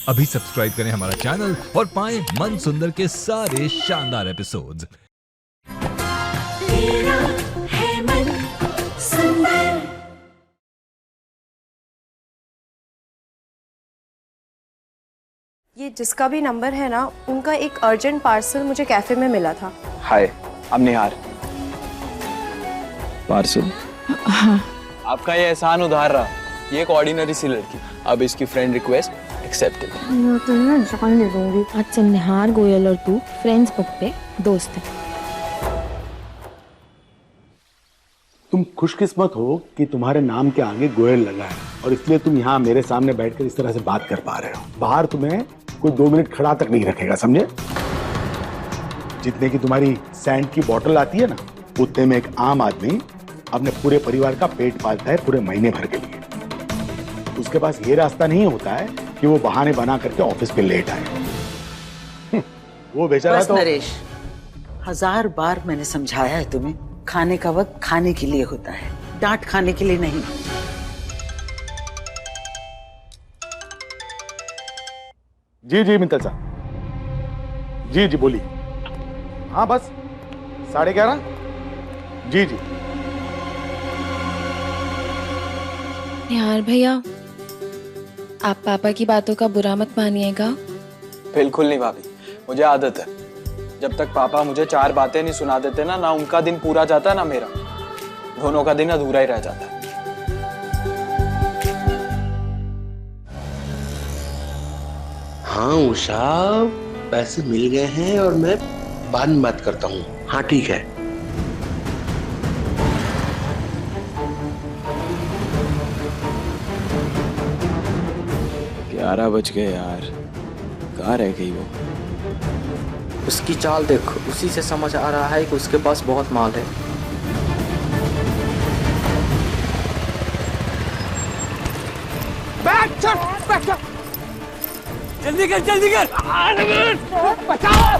अभी सब्सक्राइब करें हमारा चैनल और पाएं मन सुंदर के सारे शानदार एपिसोड्स। तेरा है मन सुंदर। ये जिसका भी नंबर है ना, उनका एक अर्जेंट पार्सल मुझे कैफे में मिला था। हाय, I'm निहार। पार्सल? हाँ। आपका ये एहसान उधार रहा। ये एक ऑर्डिनरी सी लड़की, अब इसकी फ्रेंड रिक्वेस्ट एक्सेप्टेड। मैं तो ना जान ले दूंगी। आज से निहार गोयल और तू फ्रेंड्स बुक पे दोस्त है। तुम खुशकिस्मत हो कि तुम्हारे नाम के आगे गोयल लगा है और इसलिए तुम यहाँ मेरे सामने बैठकर इस तरह से बात कर पा रहे हो। बाहर तुम्हें कोई 2 मिनट खड़ा तक नहीं रखेगा, समझे? जितने की तुम्हारी सैंड की बोतल आती है ना, उतने में एक आम आदमी अपने पूरे परिवार का पेट पालता है पूरे महीने भर के लिए। उसके पास ये रास्ता नहीं होता है कि वो बहाने बना करके ऑफिस पे लेट आए। वो बेचारा बस तो नरेश, 1000 बार मैंने समझाया है तुम्हें, खाने का वक्त खाने के लिए होता है, डांट खाने के लिए नहीं। जी जी मित्तल साहब, जी जी बोलिए। हाँ बस 11:30। जी जी। निहार भैया, आप पापा की बातों का बुरा मत मानिएगा। बिल्कुल नहीं भाभी, मुझे आदत है। जब तक पापा मुझे 4 बातें नहीं सुना देते ना उनका दिन पूरा जाता ना मेरा, दोनों का दिन अधूरा ही रह जाता है। हाँ उषा, पैसे मिल गए हैं और मैं बाद में बात करता हूँ। हाँ ठीक है। ग्यारह बज गए यार, कहाँ रह गई वो? उसकी चाल देखो, उसी से समझ आ रहा है कि उसके पास बहुत माल है। जल्दी कर, जल्दी कर। बचाओ!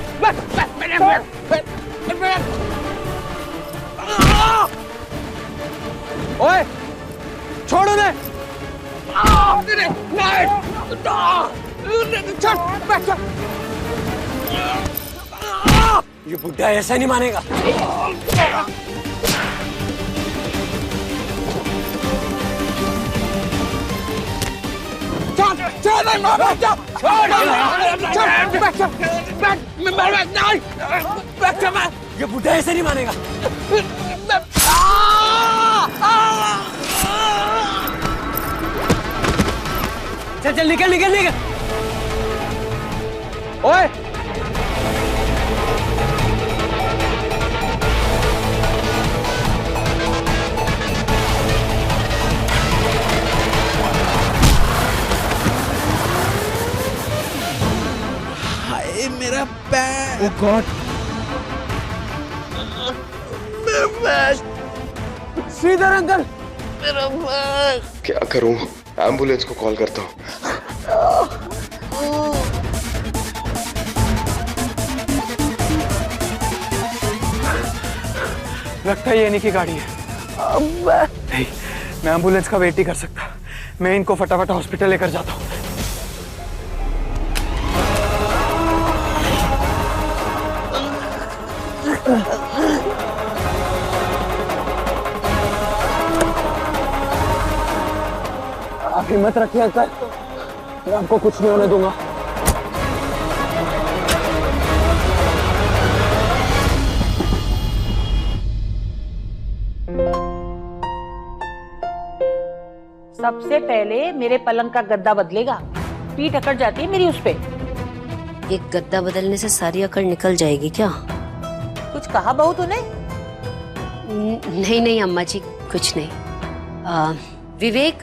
ओए, छोड़ो ने! ये बुड्ढा ऐसा नहीं मानेगा। ये बुड्ढा ऐसे नहीं मानेगा। चल चल, निकल निकल निकल। ओए, हाय मेरा पैर। ओह गॉड, मेरा पैर। श्रीधर अंकल। मेरा पैर। क्या करूं? एम्बुलेंस को कॉल करता हूँ। लगता है ये इन्हीं की गाड़ी है। नहीं, मैं एम्बुलेंस का वेट नहीं कर सकता। मैं इनको फटाफट हॉस्पिटल लेकर जाता हूँ। आप हिम्मत रखिए अंकल, मैं आपको कुछ नहीं होने दूंगा। सबसे पहले मेरे पलंग का गद्दा बदलेगा, पीठ अकड़ जाती है मेरी उस पे। एक गद्दा बदलने से सारी अकड़ निकल जाएगी क्या? कुछ कहा बहू तूने? नहीं नहीं अम्मा जी, कुछ नहीं। विवेक,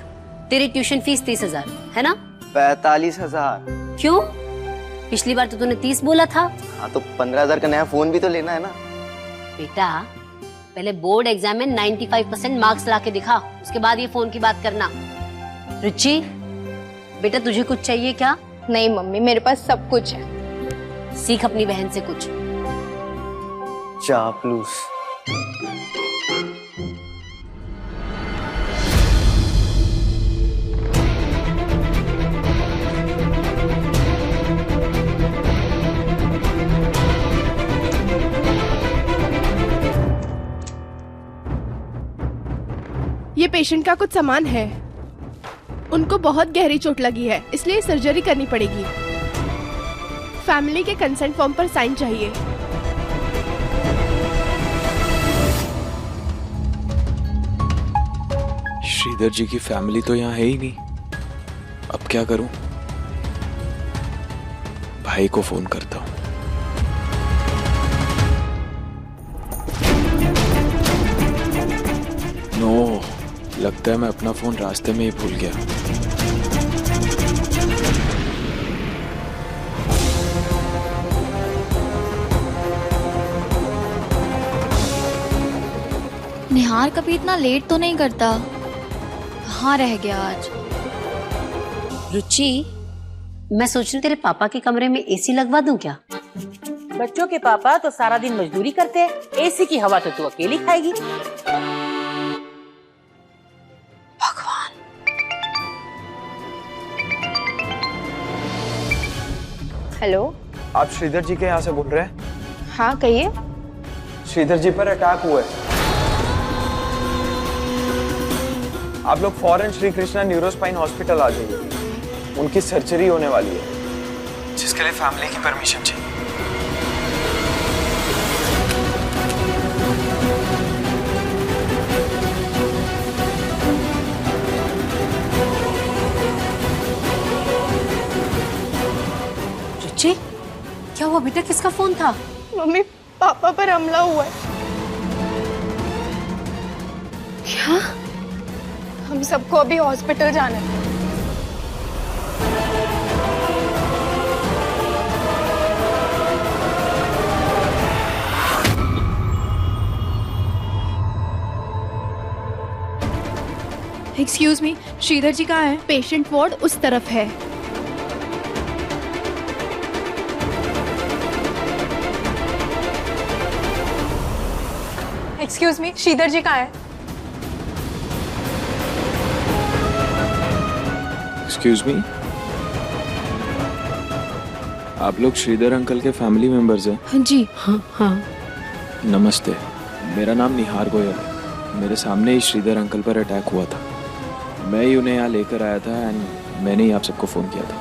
तेरी ट्यूशन फीस 30,000 है ना? 45,000। क्यों? पिछली बार तो तूने 30 बोला था। हाँ तो 15,000 का नया फोन भी तो लेना है ना। बेटा, पहले बोर्ड एग्जाम में 95% मार्क्स लाके दिखा, उसके बाद ये फोन की बात करना। रुचि, बेटा तुझे कुछ चाहिए क्या? नहीं मम्मी, मेरे पास सब कुछ है। सीख अपनी बहन से कुछ। चापलूस। ये पेशेंट का कुछ सामान है। उनको बहुत गहरी चोट लगी है, इसलिए सर्जरी करनी पड़ेगी। फैमिली के कंसेंट फॉर्म पर साइन चाहिए। श्रीधर जी की फैमिली तो यहाँ है ही नहीं। अब क्या करूं? भाई को फोन करता हूं। नो, लगता है मैं अपना फोन रास्ते में ही भूल गया। निहार कभी इतना लेट तो नहीं करता, कहाँ रह गया आज? रुचि, मैं सोच रही हूँ तेरे पापा के कमरे में एसी लगवा दूं क्या? बच्चों के पापा तो सारा दिन मजदूरी करते हैं, एसी की हवा तो तू अकेली खाएगी। भगवान। हेलो, आप श्रीधर जी के यहाँ से बोल रहे हैं? हाँ कहिए। श्रीधर जी पर अटैक हुआ है। आप लोग फौरन श्री कृष्णा न्यूरोस्पाइन हॉस्पिटल आ जाइए। उनकी सर्जरी होने वाली है, जिसके लिए फैमिली की परमिशन चाहिए। रुचि, क्या हुआ बेटा? किसका फोन था? मम्मी, पापा पर हमला हुआ है। क्या? हम सबको अभी हॉस्पिटल जाना है। एक्सक्यूज मी, श्रीधर जी कहाँ है? पेशेंट वार्ड उस तरफ है। एक्सक्यूज मी, श्रीधर जी कहाँ है? एक्सक्यूज मी, आप लोग श्रीधर अंकल के फैमिली मेंबर्स हैं? हाँ जी। हाँ। नमस्ते, मेरा नाम निहार गोयल है। मेरे सामने ही श्रीधर अंकल पर अटैक हुआ था। मैं ही उन्हें यहाँ लेकर आया था एंड मैंने ही आप सबको फोन किया था।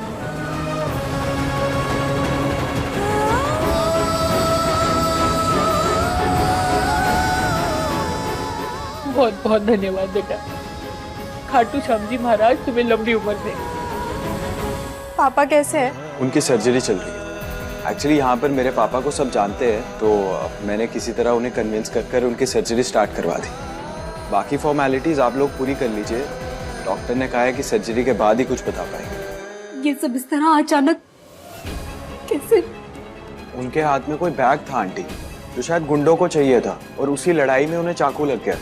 बहुत बहुत धन्यवाद बेटा। खाटू श्याम जी महाराज तुम्हें लंबी उम्र दे। पापा कैसे हैं? उनकी सर्जरी चल रही है। एक्चुअली यहाँ पर मेरे पापा को सब जानते हैं, तो मैंने किसी तरह उन्हें कन्विंस कर उनकी सर्जरी स्टार्ट करवा दी। बाकी फॉर्मेलिटीज आप लोग पूरी कर लीजिए। डॉक्टर ने कहा है कि सर्जरी के बाद ही कुछ बता पाएंगे। ये सब इस तरह अचानक कैसे? उनके हाथ में कोई बैग था आंटी, जो शायद गुंडों को चाहिए था, और उसी लड़ाई में उन्हें चाकू लग गया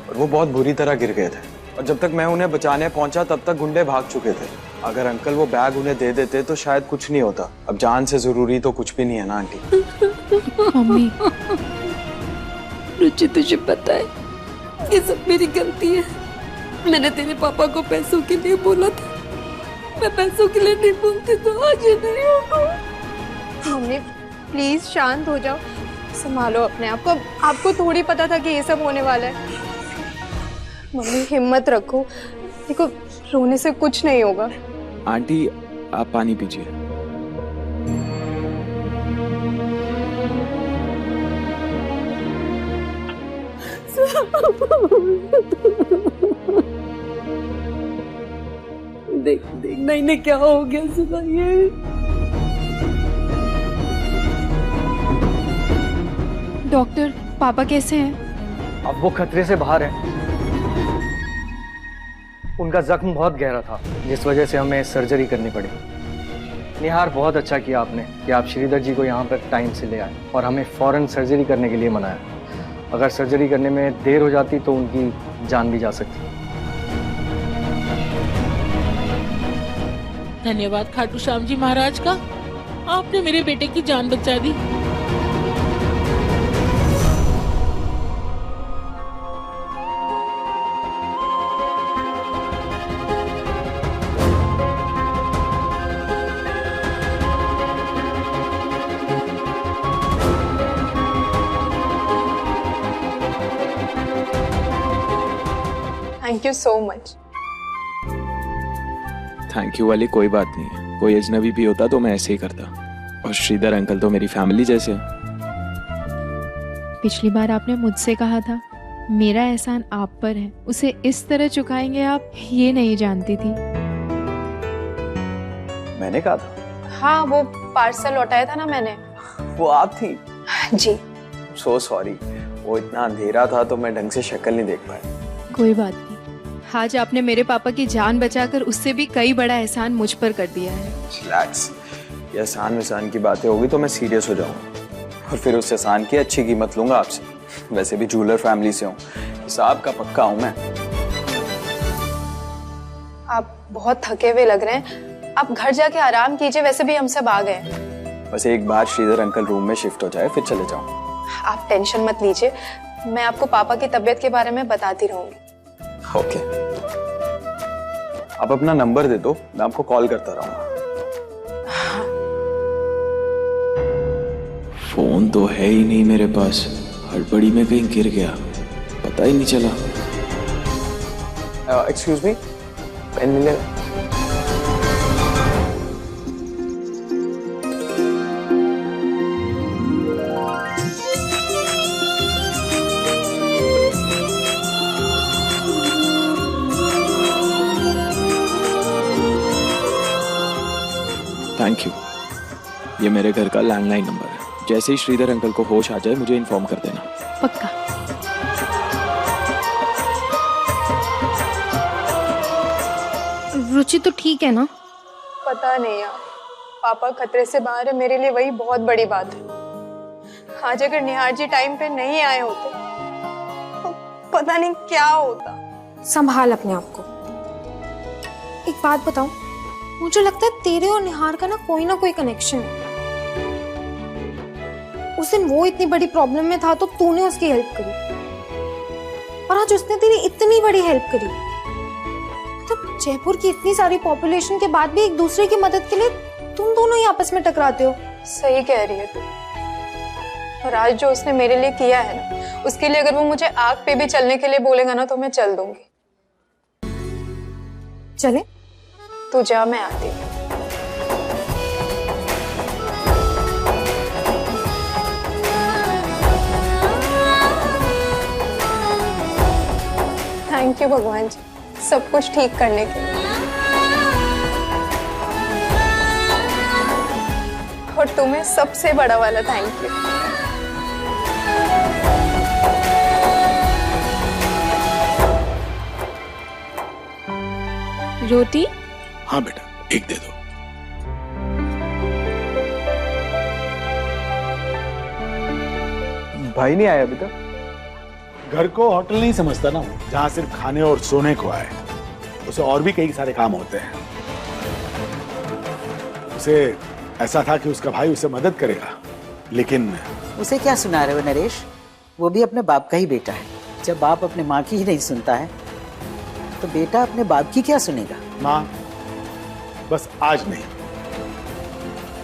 और वो बहुत बुरी तरह गिर गए थे। और जब तक मैं उन्हें बचाने पहुंचा तब तक गुंडे भाग चुके थे। अगर अंकल वो बैग उन्हें दे देते तो शायद कुछ नहीं होता। अब जान से जरूरी तो कुछ भी नहीं है ना आंटी। मम्मी, रुचि, तुझे पता है ये सब मेरी गलती है। मैंने तेरे पापा को पैसों के लिए बोला था। मैं पैसों के लिए नहीं बोलती तो आज ये नहीं होगा। मम्मी प्लीज शांत हो जाओ, संभालो अपने आप को। आपको थोड़ी पता था कि ये सब होने वाला है। मम्मी हिम्मत रखो, देखो रोने से कुछ नहीं होगा। आंटी आप पानी पीजिए। देख देख नहीं नहीं क्या हो गया सुबह ये। डॉक्टर, पापा कैसे हैं? अब वो खतरे से बाहर है। उनका जख्म बहुत गहरा था, जिस वजह से हमें सर्जरी करनी पड़ी। निहार, बहुत अच्छा किया आपने कि आप श्रीधर जी को यहाँ पर टाइम से ले आए और हमें फौरन सर्जरी करने के लिए मनाया। अगर सर्जरी करने में देर हो जाती तो उनकी जान भी जा सकती। धन्यवाद खाटू श्याम जी महाराज का, आपने मेरे बेटे की जान बचा दी। Thank you so much. Thank you वाली कोई बात नहीं है, कोई अजनबी भी होता तो मैं ऐसे ही करता, और श्रीधर अंकल तो मेरी फैमिली जैसे हैं। पिछली बार आपने मुझसे कहा था मेरा एहसान आप पर है, उसे इस तरह चुकाएंगे आप, ये नहीं जानती थी। मैंने कहा था? हाँ, वो पार्सल लौटाया था ना मैंने। वो आप थी? जी। सो सॉरी, वो इतना अंधेरा था तो मैं ढंग से शक्ल नहीं देख पाया। कोई बात नहीं, आज आपने मेरे पापा की जान बचाकर उससे भी कई बड़ा एहसान मुझ पर कर दिया है। रिलैक्स, ये एहसान वहसान की बातें होगी तो मैं सीरियस हो जाऊंगा, और फिर उस एहसान की अच्छी कीमत लूंगा आपसे। वैसे भी जूलर फैमिली से हूँ, हिसाब का पक्का हूँ मैं। आप बहुत थके हुए लग रहे हैं, आप घर जाके आराम कीजिए, वैसे भी हम सब आ गए। बस एक बार श्रीधर अंकल रूम में शिफ्ट हो जाए फिर चले जाऊँ। आप टेंशन मत लीजिए, मैं आपको पापा की तबीयत के बारे में बताती रहूंगी। ओके, आप अपना नंबर दे दो, मैं आपको कॉल करता रहूंगा। फोन तो है ही नहीं मेरे पास, हड़बड़ी में कहीं गिर गया, पता ही नहीं चला। एक्सक्यूज मी, पेन मिलेगा? Thank you. ये मेरे घर का लैंडलाइन नंबर है, जैसे ही श्रीधर अंकल को होश आ जाए मुझे इन्फॉर्म कर देना। पक्का। रुचि तो ठीक है ना? पता नहीं यार, पापा खतरे से बाहर है, मेरे लिए वही बहुत बड़ी बात है। आज अगर निहार जी टाइम पे नहीं आए होते तो पता नहीं क्या होता। संभाल अपने आप को। एक बात बताऊं, मुझे लगता है तेरे और निहार का ना कोई कनेक्शन है। उस दिन वो इतनी बड़ी प्रॉब्लम में था तो तूने उसकी हेल्प करी, और आज उसने तेरी इतनी बड़ी हेल्प करी। मतलब जयपुर की इतनी सारी पॉपुलेशन के बाद भी एक दूसरे की मदद के लिए तुम दोनों ही आपस में टकराते हो। सही कह रही है तू। और आज जो उसने मेरे लिए किया है ना, उसके लिए अगर वो मुझे आग पे भी चलने के लिए बोलेगा ना तो मैं चल दूंगी। चले? तू जा, मैं आती हूँ। थैंक यू भगवान जी, सब कुछ ठीक करने के लिए। और तुम्हें सबसे बड़ा वाला थैंक यू। रोटी? हाँ बेटा, एक दे दो। भाई नहीं आया अभी तक? घर को होटल नहीं समझता ना, जहाँ सिर्फ खाने और सोने को आए। उसे और भी कई सारे काम होते हैं। उसे ऐसा था कि उसका भाई उसे मदद करेगा, लेकिन उसे क्या सुना रहे हो नरेश? वो भी अपने बाप का ही बेटा है। जब बाप अपने माँ की ही नहीं सुनता है तो बेटा अपने बाप की क्या सुनेगा? माँ, बस आज नहीं,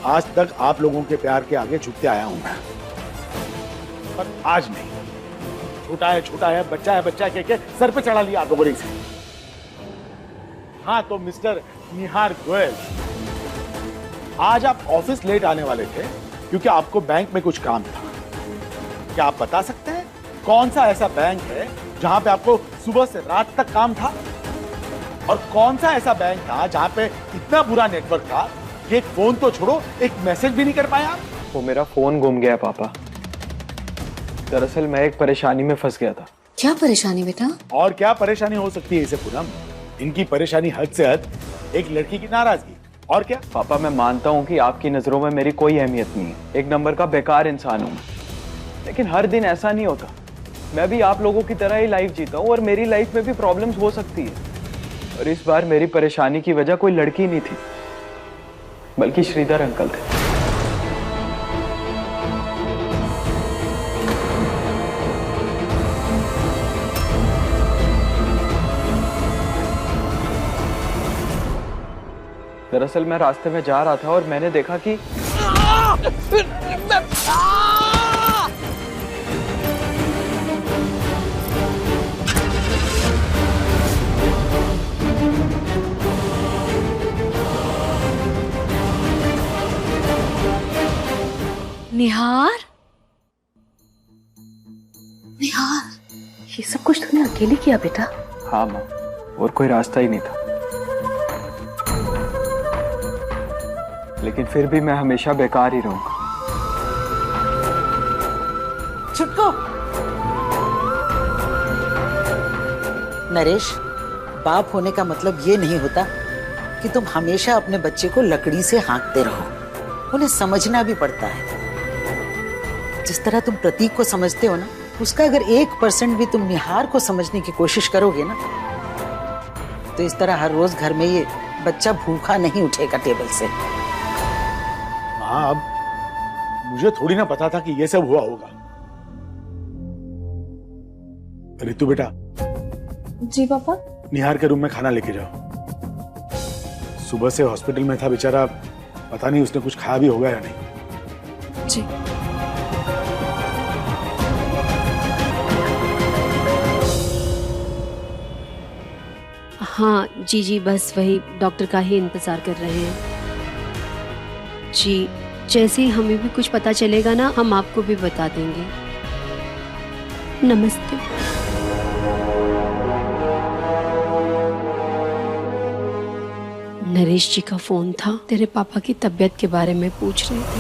आज तक आप लोगों के प्यार के आगे झुकते आया हूं मैं, पर आज नहीं। छोटा है, बच्चा है कह के सर पे चढ़ा लिया आप लोगों ने इसे। हाँ तो मिस्टर निहार गोयल, आज आप ऑफिस लेट आने वाले थे क्योंकि आपको बैंक में कुछ काम था। क्या आप बता सकते हैं कौन सा ऐसा बैंक है जहां पे आपको सुबह से रात तक काम था? और कौन सा ऐसा बैंक था जहां पे इतना बुरा नेटवर्क था कि एक फोन तो छोड़ो, एक मैसेज भी नहीं कर पाया? वो मेरा फोन गुम गया पापा। दरअसल मैं एक परेशानी में फंस गया था। क्या परेशानी बेटा? और क्या परेशानी हो सकती है इसे पूनम? इनकी परेशानी हद से हद एक लड़की की नाराजगी, और क्या? पापा मैं मानता हूँ कि आपकी नजरों में मेरी कोई अहमियत नहीं है, एक नंबर का बेकार इंसान हूँ, लेकिन हर दिन ऐसा नहीं होता। मैं भी आप लोगों की तरह ही लाइफ जीता हूँ और मेरी लाइफ में भी प्रॉब्लम्स हो सकती है। और इस बार मेरी परेशानी की वजह कोई लड़की नहीं थी, बल्कि श्रीधर अंकल थे। दरअसल मैं रास्ते में जा रहा था और मैंने देखा कि निहार, निहार, ये सब कुछ तूने अकेले किया बेटा? हाँ माँ, और कोई रास्ता ही नहीं था। लेकिन फिर भी मैं हमेशा बेकार ही रहूंगा। छुटको। नरेश, बाप होने का मतलब ये नहीं होता कि तुम हमेशा अपने बच्चे को लकड़ी से हाँकते रहो। उन्हें समझना भी पड़ता है। जिस तरह तुम प्रतीक को समझते हो ना, उसका अगर 1% भी तुम निहार को समझने की कोशिश करोगे ना, तो इस तरह हर रोज घर में ये बच्चा भूखा नहीं उठेगा टेबल से। हाँ, अब मुझे थोड़ी ना पता था कि ये सब हुआ होगा। रितु बेटा। जी पापा। निहार के रूम में खाना लेके जाओ। सुबह से हॉस्पिटल में था बेचारा, पता नहीं उसने कुछ खाया भी होगा या नहीं। जी। हाँ जी जी, बस वही डॉक्टर का ही इंतजार कर रहे हैं जी। जैसे ही हमें भी कुछ पता चलेगा ना, हम आपको भी बता देंगे। नमस्ते। नरेश जी का फोन था, तेरे पापा की तबीयत के बारे में पूछ रहे थे।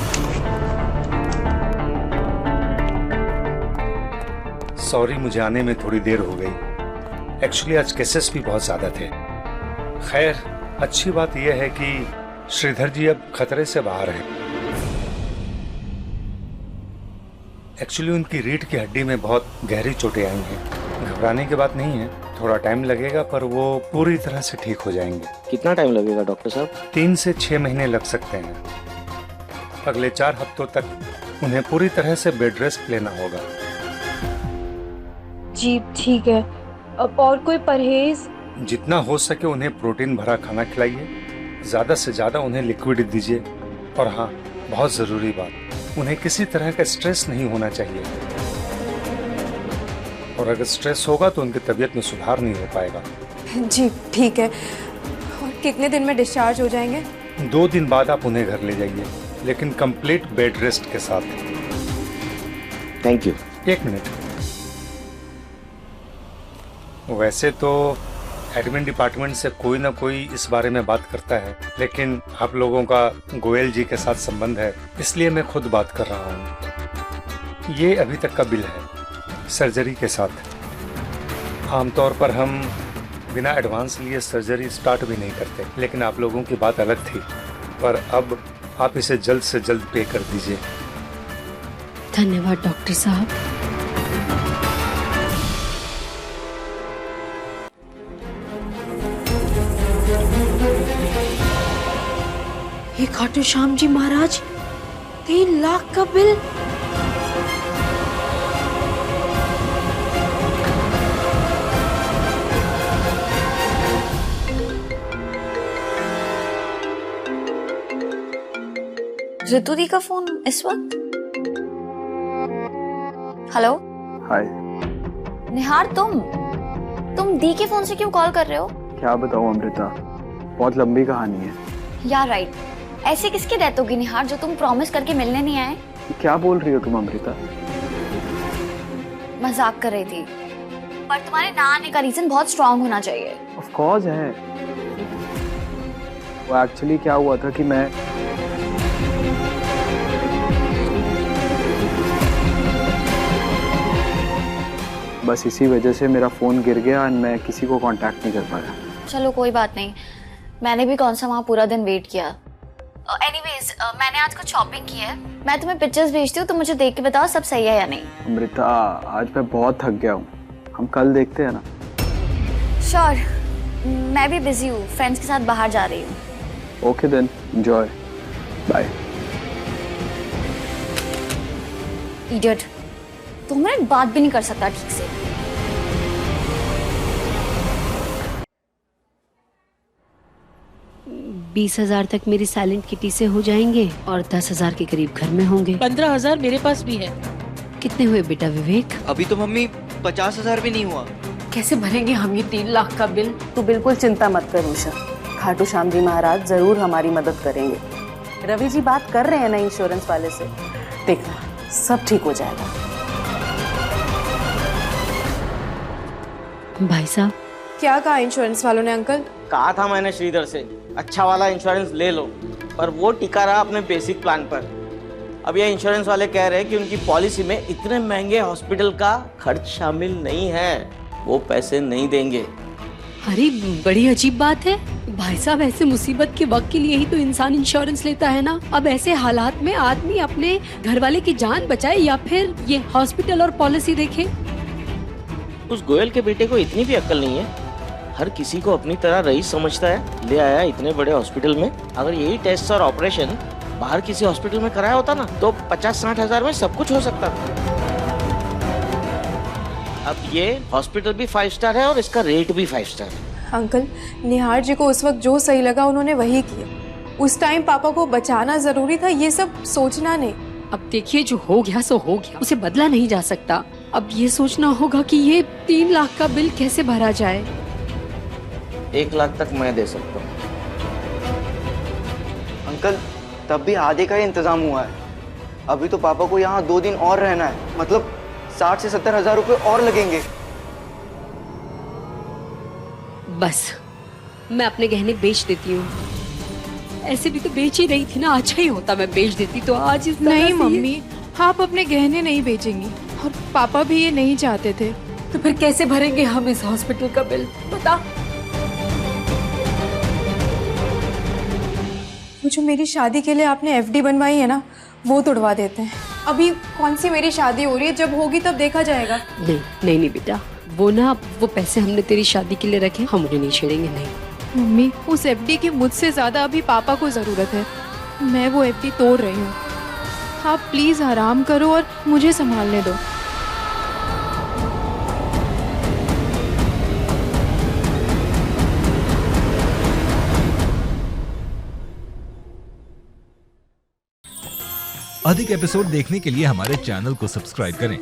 सॉरी, मुझे आने में थोड़ी देर हो गई। एक्चुअली आज केसेस भी बहुत ज्यादा थे। खैर, अच्छी बात यह है कि श्रीधर जी अब खतरे से बाहर हैं। एक्चुअली उनकी रीढ़ की हड्डी में बहुत गहरी चोटें आई हैं। घबराने की बात नहीं है, थोड़ा टाइम लगेगा पर वो पूरी तरह से ठीक हो जाएंगे। कितना टाइम लगेगा डॉक्टर साहब? 3 से 6 महीने लग सकते हैं। अगले 4 हफ्तों तक उन्हें पूरी तरह से बेड रेस्ट लेना होगा। जी ठीक है। अब और कोई परहेज? जितना हो सके उन्हें प्रोटीन भरा खाना खिलाइए, ज्यादा से ज्यादा उन्हें लिक्विड दीजिए। और हाँ, बहुत जरूरी बात, उन्हें किसी तरह का स्ट्रेस नहीं होना चाहिए। और अगर स्ट्रेस होगा तो उनकी तबीयत में सुधार नहीं हो पाएगा। जी ठीक है। और कितने दिन में डिस्चार्ज हो जाएंगे? 2 दिन बाद आप उन्हें घर ले जाइए, लेकिन कंप्लीट बेड रेस्ट के साथ। Thank you. 1 मिनट। वैसे तो एडमिन डिपार्टमेंट से कोई ना कोई इस बारे में बात करता है, लेकिन आप लोगों का गोयल जी के साथ संबंध है, इसलिए मैं खुद बात कर रहा हूँ। ये अभी तक का बिल है सर्जरी के साथ। आमतौर पर हम बिना एडवांस लिए सर्जरी स्टार्ट भी नहीं करते, लेकिन आप लोगों की बात अलग थी। पर अब आप इसे जल्द से जल्द पे कर दीजिए। धन्यवाद डॉक्टर साहब। ये खाटू श्याम जी महाराज, 3 लाख का बिल। ऋतु दी का फोन इस वक्त? हेलो। हाय। निहार, तुम दी के फोन से क्यों कॉल कर रहे हो? क्या बताऊं अमृता, बहुत लंबी कहानी है। यार राइट, ऐसे किसकी डेथ होगी निहार जो तुम प्रॉमिस करके मिलने नहीं आए? क्या बोल रही हो तुम अमृता? मजाक कर रही थी, पर तुम्हारे ना आने का रीजन बहुत स्ट्रांग होना चाहिए। ऑफ कोर्स है। वो एक्चुअली क्या हुआ था कि मैं बस इसी वजह से मेरा फोन गिर गया और मैं किसी को कांटेक्ट नहीं कर पाया। चलो कोई बात नहीं, मैंने भी कौन सा वहाँ पूरा दिन वेट किया। एनीवेज, मैंने आज कुछ शॉपिंग की है, मैं तुम्हें पिक्चर्स भेजती हूँ, तुम मुझे देख के बताओ सब सही है या नहीं। अमृता, आज मैं बहुत थक गया हूँ, हम कल देखते हैं ना? श्योर, मैं भी बिजी हूँ, फ्रेंड्स के साथ बाहर जा रही हूँ। Okay then, enjoy, bye. Idiot, तो मैं बात भी नहीं कर सकता ठीक से। 20,000 तक मेरी साइलेंट किटी से हो जाएंगे और 10,000 के करीब घर में होंगे। 15,000 मेरे पास भी है। कितने हुए बेटा विवेक? अभी तो मम्मी 50,000 भी नहीं हुआ। कैसे भरेंगे हम ये 3 लाख का बिल? तू बिल्कुल चिंता मत कर उषा, खाटू श्याम जी महाराज जरूर हमारी मदद करेंगे। रवि जी बात कर रहे हैं ना इंश्योरेंस वाले से, देखना सब ठीक हो जाएगा। भाई साहब, क्या कहा इंश्योरेंस वालों ने अंकल? कहा था मैंने श्रीधर से अच्छा वाला इंश्योरेंस ले लो, पर वो टिका रहा अपने बेसिक प्लान पर। अब ये इंश्योरेंस वाले कह रहे हैं कि उनकी पॉलिसी में इतने महंगे हॉस्पिटल का खर्च शामिल नहीं है, वो पैसे नहीं देंगे। अरे बड़ी अजीब बात है भाई साहब, ऐसे मुसीबत के वक्त के लिए ही तो इंसान इंश्योरेंस लेता है ना। अब ऐसे हालात में आदमी अपने घर वाले की जान बचाए या फिर ये हॉस्पिटल और पॉलिसी देखे। उस गोयल के बेटे को इतनी भी अक्ल नहीं है, हर किसी को अपनी तरह रईस समझता है। ले आया इतने बड़े हॉस्पिटल में, अगर यही टेस्ट और ऑपरेशन बाहर किसी हॉस्पिटल में कराया होता ना तो 50-60 हजार में सब कुछ हो सकता था। अब ये हॉस्पिटल भी 5 स्टार है और इसका रेट भी 5 स्टार है। अंकल, निहार जी को उस वक्त जो सही लगा उन्होंने वही किया। उस टाइम पापा को बचाना जरूरी था, ये सब सोचना नहीं। अब देखिए जो हो गया सो हो गया, उसे बदला नहीं जा सकता। अब ये सोचना होगा कि ये 3 लाख का बिल कैसे भरा जाए। 1 लाख तक मैं दे सकता हूँ। अंकल, तब भी आधे का ही इंतजाम हुआ है। अभी तो पापा को यहाँ 2 दिन और रहना है, मतलब 60 से 70 हजार रुपए और लगेंगे। बस मैं अपने गहने बेच देती हूँ। ऐसे भी तो बेच ही रही थी ना, अच्छा ही होता मैं बेच देती तो आज इस तरह नहीं से मम्मी, आप अपने गहने नहीं बेचेंगी और पापा भी ये नहीं चाहते थे। तो फिर कैसे भरेंगे हम इस हॉस्पिटल का बिल, बता। वो जो मेरी शादी के लिए आपने एफडी बनवाई है ना, वो तोड़वा देते हैं। अभी कौन सी मेरी शादी हो रही है, जब होगी तब देखा जाएगा। नहीं नहीं नहीं बेटा, वो पैसे हमने तेरी शादी के लिए रखे, हम उन्हें नहीं छेड़ेंगे। नहीं मम्मी, उस एफडी की मुझसे ज्यादा अभी पापा को जरूरत है। मैं वो एफडी तोड़ रही हूँ। आप प्लीज आराम करो और मुझे संभालने दो। अधिक एपिसोड देखने के लिए हमारे चैनल को सब्सक्राइब करें